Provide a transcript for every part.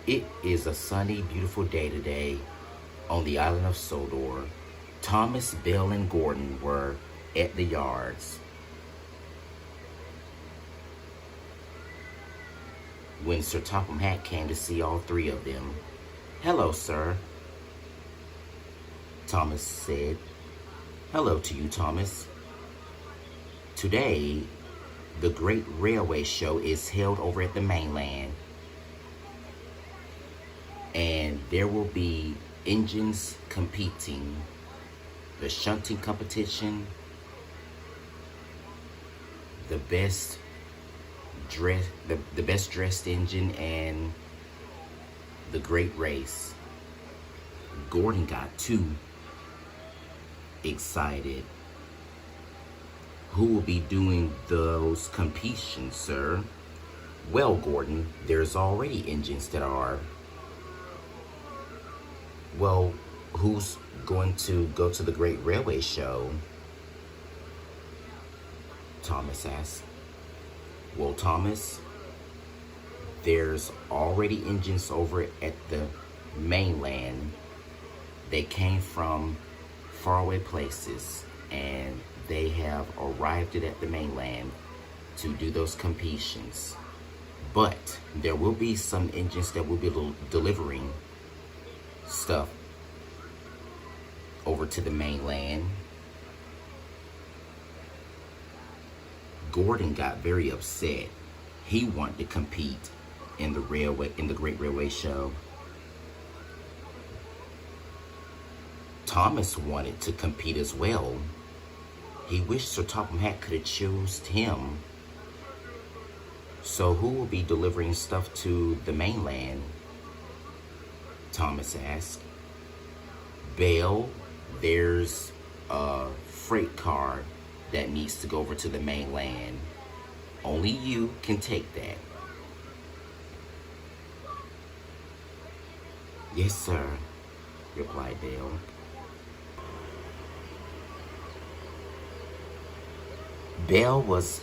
It is a sunny, beautiful day today on the island of Sodor. Thomas, Bill, and Gordon were at the yards when Sir Topham Hatt came to see all three of them. "Hello, sir," Thomas said. "Hello to you, Thomas. Today, the Great Railway Show is held over at the mainland, and there will be engines competing, the shunting competition, the best dressed engine, and the great race." Gordon got too excited. "Who will be doing those competitions, sir?" "Well, Gordon, there's already engines that are." "Well, who's going to go to the Great Railway Show?" Thomas asked. "Well, Thomas, there's already engines over at the mainland. They came from faraway places, and they have arrived at the mainland to do those competitions. But there will be some engines that will be delivering stuff over to the mainland." Gordon got very upset. He wanted to compete in the Great Railway Show. Thomas wanted to compete as well. He wished Sir Topham Hatt could have chosen him. "So who will be delivering stuff to the mainland?" Thomas asked. "Belle, there's a freight car that needs to go over to the mainland. Only you can take that." "Yes, sir," replied Belle. Belle was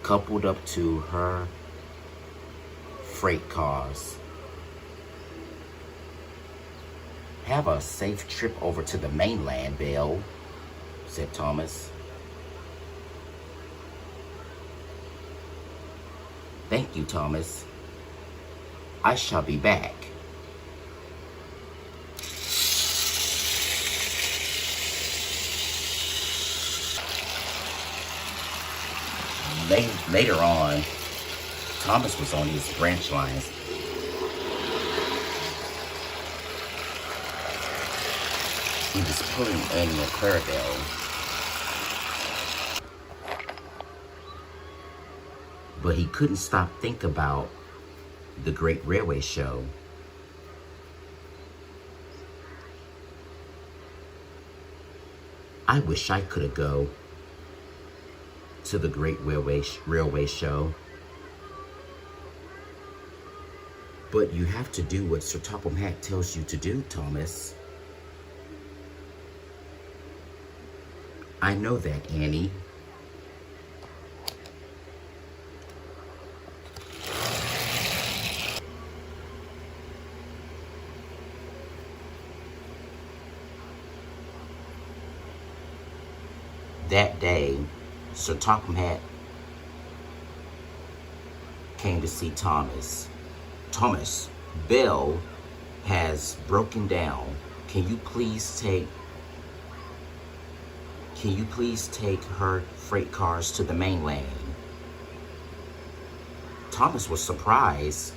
coupled up to her freight cars. "Have a safe trip over to the mainland, Belle," said Thomas. "Thank you, Thomas. I shall be back." Later on, Thomas was on his branch lines. He was pulling Annie and Clarabelle. But he couldn't stop thinking about the Great Railway Show. "I wish I could have go to the Great Railway Show. But you have to do what Sir Topham Hatt tells you to do, Thomas." "I know that, Annie." That day, Sir Topham Hatt came to see Thomas. "Thomas, Belle has broken down. Can you please take her freight cars to the mainland?" Thomas was surprised.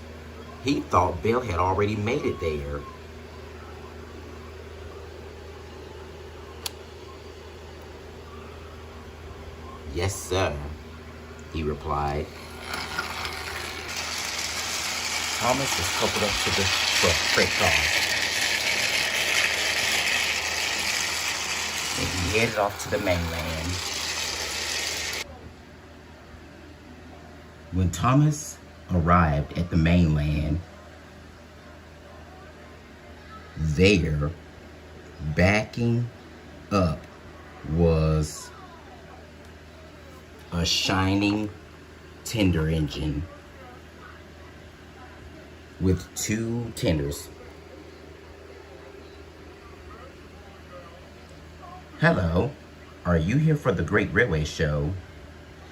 He thought Belle had already made it there. "Yes, sir," he replied. Thomas was coupled up to the freight car, and he headed off to the mainland. When Thomas arrived at the mainland, there, backing up, was a shining tender engine with 2 tenders. Hello, are you here for the Great Railway Show?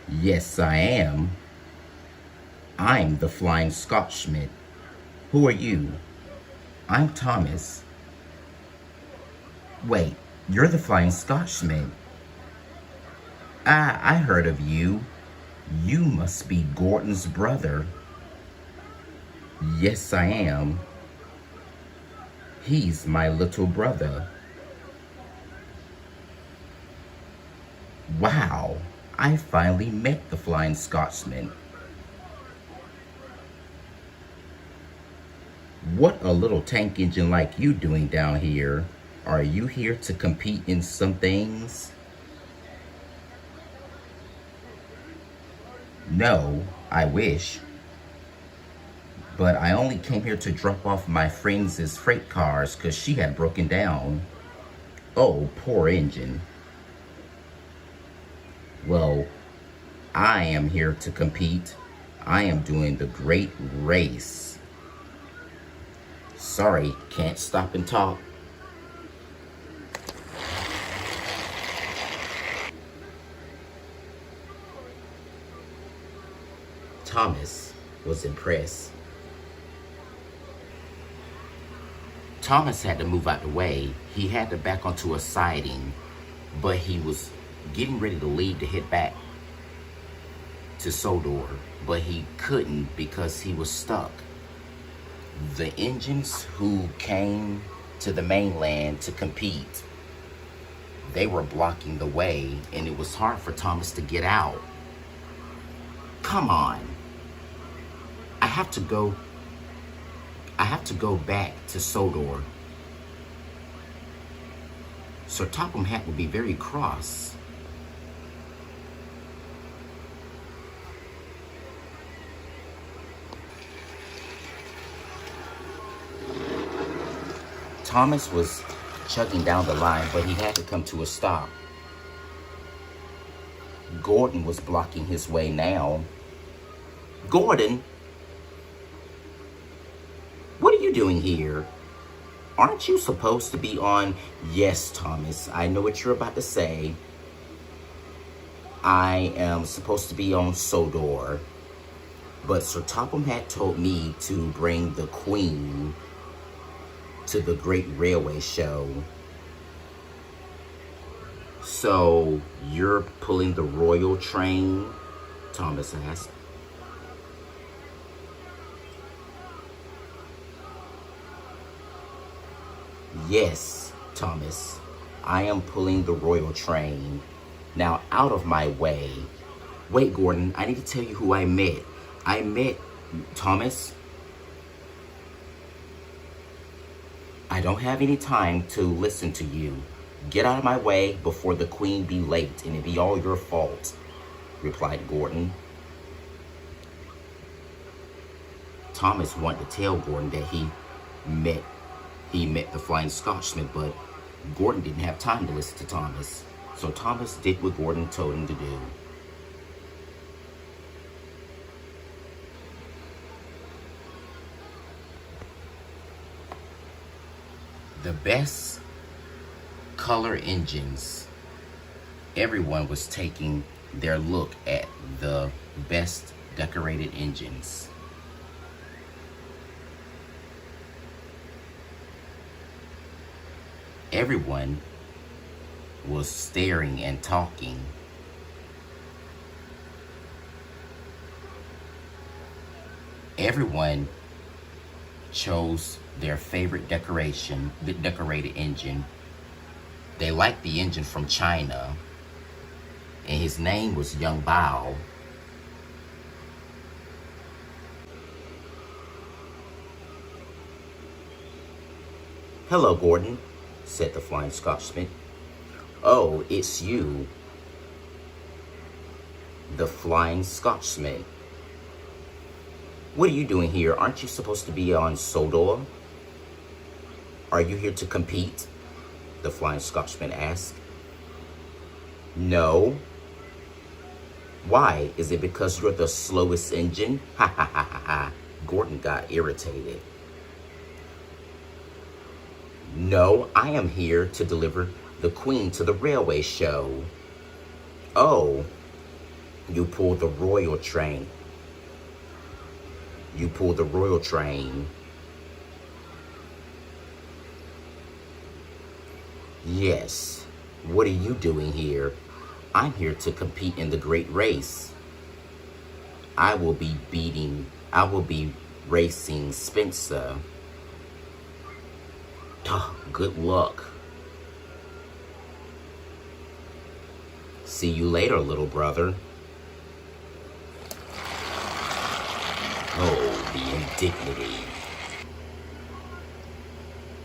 Yes, I am. I'm the Flying Scotchman. Who are you? I'm Thomas. Wait, you're the Flying Scotchman. Ah, I heard of you. You must be Gordon's brother. Yes, I am. He's my little brother. Wow, I finally met the Flying Scotsman. What a little tank engine like you doing down here? Are you here to compete in some things? No, I wish. But I only came here to drop off my friend's freight cars because she had broken down. Oh, poor engine. Well, I am here to compete. I am doing the great race. Sorry, can't stop and talk. Thomas was impressed. Thomas had to move out the way. He had to back onto a siding, but he was getting ready to leave to head back to Sodor, but he couldn't because he was stuck. The engines who came to the mainland to compete, they were blocking the way, and it was hard for Thomas to get out. Come on. I have to go back to Sodor. Sir Topham Hatt would be very cross. Thomas was chugging down the line, but he had to come to a stop. Gordon was blocking his way now. Gordon? What are you doing here? Aren't you supposed to be on? Yes, Thomas, I know what you're about to say. I am supposed to be on Sodor. But Sir Topham Hatt told me to bring the Queen to the Great Railway Show. So, you're pulling the royal train? Thomas asked. Yes, Thomas, I am pulling the royal train. Now out of my way. Wait, Gordon, I need to tell you who I met. I met Thomas. I don't have any time to listen to you. Get out of my way before the Queen be late and it be all your fault, replied Gordon. Thomas wanted to tell Gordon that he met the Flying Scotchman, but Gordon didn't have time to listen to Thomas. So Thomas did what Gordon told him to do. The best color engines. Everyone was taking their look at the best decorated engines. Everyone was staring and talking. Everyone chose their favorite decorated engine. They liked the engine from China, and his name was Young Bao. Hello, Gordon, said the Flying Scotchman. Oh, it's you, the Flying Scotchman. What are you doing here? Aren't you supposed to be on Sodor? Are you here to compete? The Flying Scotchman asked. No. Why? Is it because you're the slowest engine? Ha ha ha ha ha. Gordon got irritated. No, I am here to deliver the queen to the railway show. Oh, you pulled the royal train. You pulled the royal train. Yes. What are you doing here? I'm here to compete in the great race. I will be racing Spencer. Good luck. See you later, little brother. Oh, the indignity.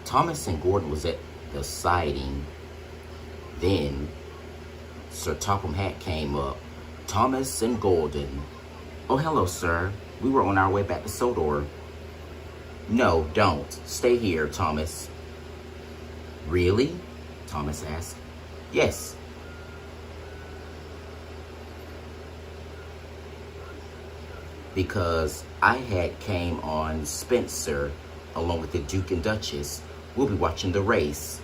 Thomas and Gordon was at the siding. Then Sir Topham Hatt came up. Thomas and Gordon. Oh, hello, sir. We were on our way back to Sodor. No, don't. Stay here, Thomas. Really? Thomas asked. Yes. Because I had came on Spencer along with the Duke and Duchess. We'll be watching the race.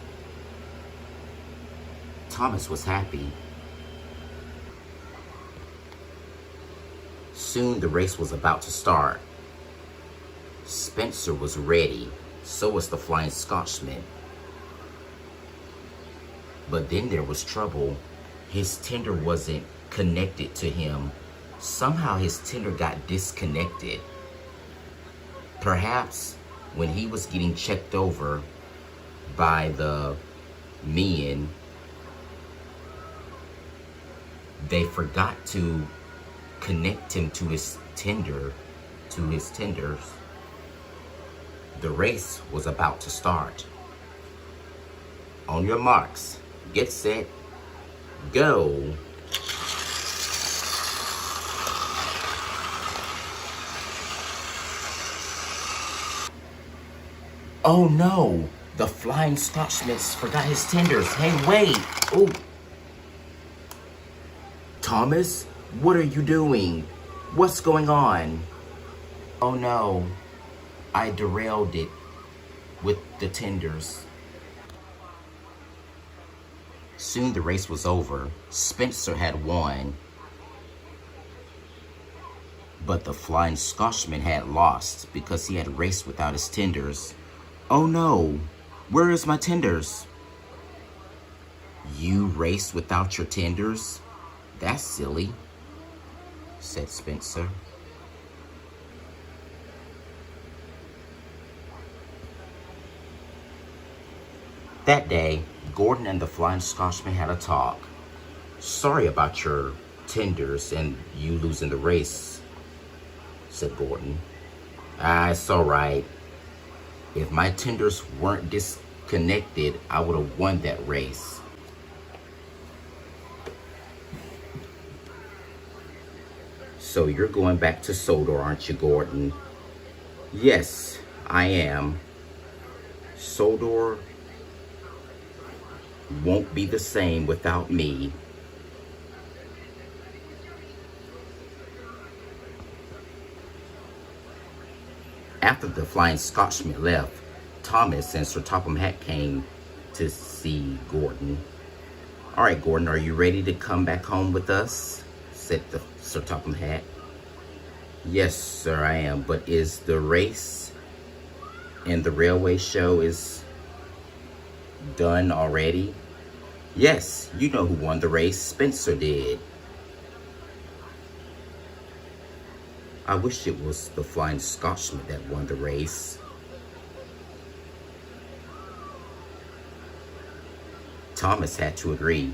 Thomas was happy. Soon the race was about to start. Spencer was ready. So was the Flying Scotchman. But then there was trouble. His tender wasn't connected to him. Somehow his tender got disconnected. Perhaps when he was getting checked over by the men, they forgot to connect him to his tenders. The race was about to start. On your marks, get set, go. Oh no, the Flying Scotchman forgot his tenders. Hey, wait. Oh. Thomas, what are you doing? What's going on? Oh no, I derailed it with the tenders. Soon the race was over. Spencer had won. But the Flying Scotchman had lost because he had raced without his tenders. Oh no, where is my tenders? You raced without your tenders? That's silly, said Spencer. That day, Gordon and the Flying Scotchman had a talk. Sorry about your tenders and you losing the race, said Gordon. It's all right. If my tenders weren't disconnected, I would have won that race. So you're going back to Sodor, aren't you, Gordon? Yes, I am. Sodor won't be the same without me. After the Flying Scotchman left, Thomas and Sir Topham Hatt came to see Gordon. All right, Gordon, are you ready to come back home with us? Said Sir Topham Hatt. Yes, sir, I am. But is the race and the railway show is done already? Yes, you know who won the race. Spencer did. I wish it was the Flying Scotchman that won the race. Thomas had to agree.